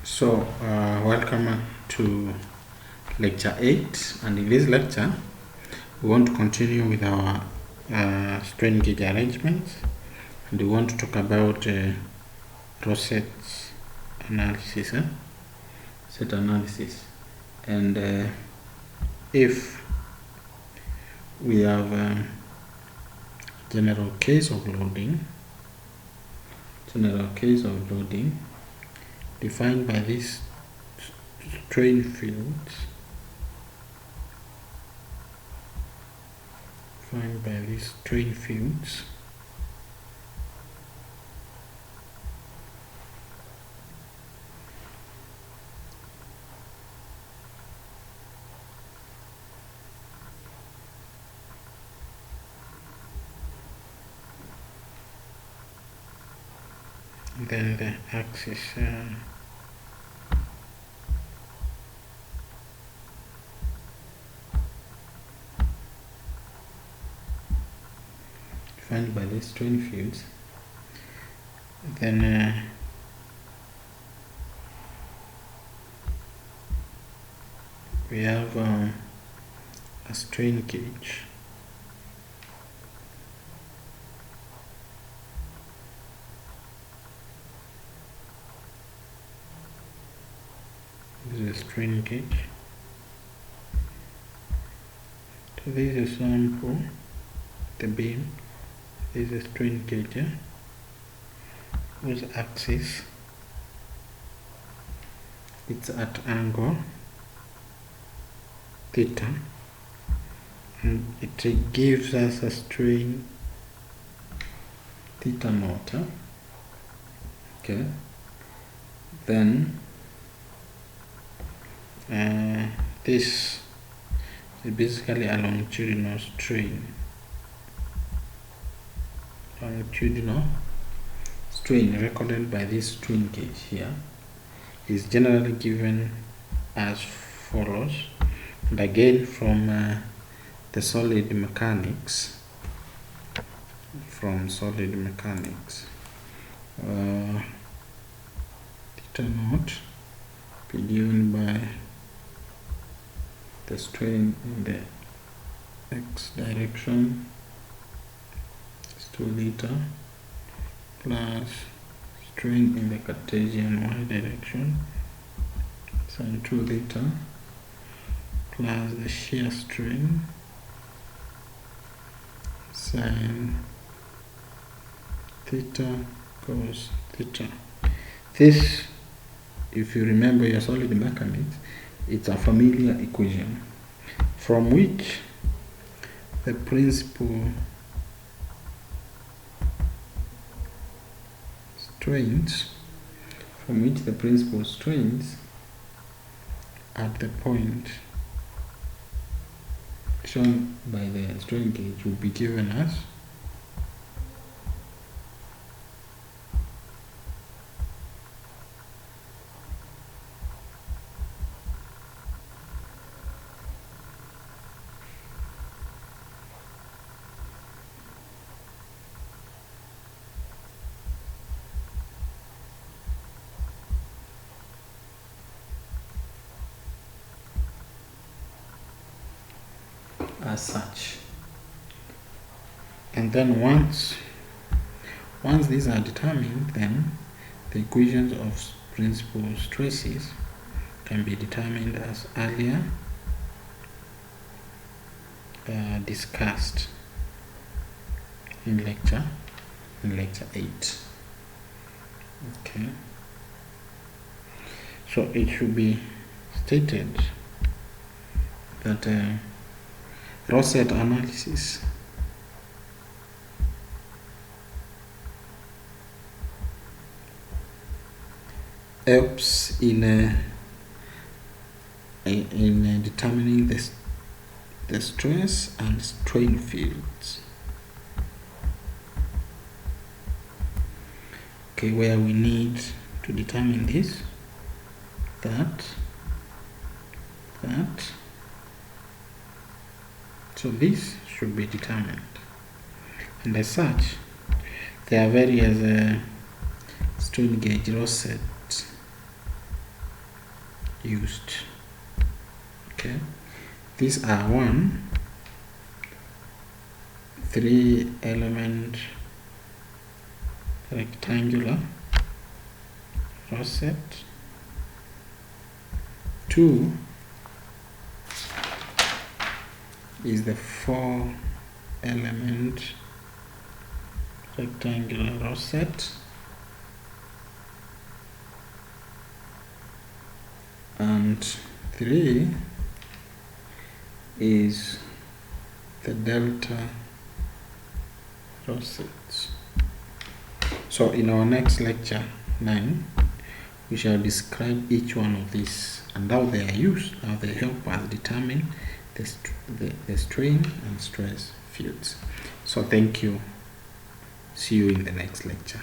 So, welcome to lecture 8, and in this lecture we want to continue with our strain gauge arrangements, and we want to talk about Rosette analysis, set analysis. And if we have a general case of loading defined by these strain fields, then the axis defined by these strain fields, then we have a strain gauge. This is a strain gauge. So this is a sample, the beam. This is a strain gauge whose axis, it's at angle theta, and it gives us a strain theta naught. Okay, then this is basically a longitudinal strain. Recorded by this strain gauge here is generally given as follows, and again from the solid mechanics. Theta naught be given by the strain in the x direction is 2 theta plus strain in the Cartesian y direction sin 2 theta plus the shear strain sin theta cos theta. This, if you remember your solid mechanics, it's a familiar equation from which the principal strains at the point shown by the strain gauge will be given as such. And then once these are determined, then the equations of principal stresses can be determined as earlier discussed in lecture 8. Okay, so it should be stated that Rosette analysis helps in determining the stress and strain fields. Okay, where we need to determine this, that. So this should be determined, and as such there are various strain gauge Rosette used. Okay, these are 3 element rectangular rosette. 2 is the 4 element rectangular rosette, and 3 is the delta rosette. So in our next lecture 9, we shall describe each one of these and how they are used, how they help us determine the strain and stress fields. So thank you. See you in the next lecture.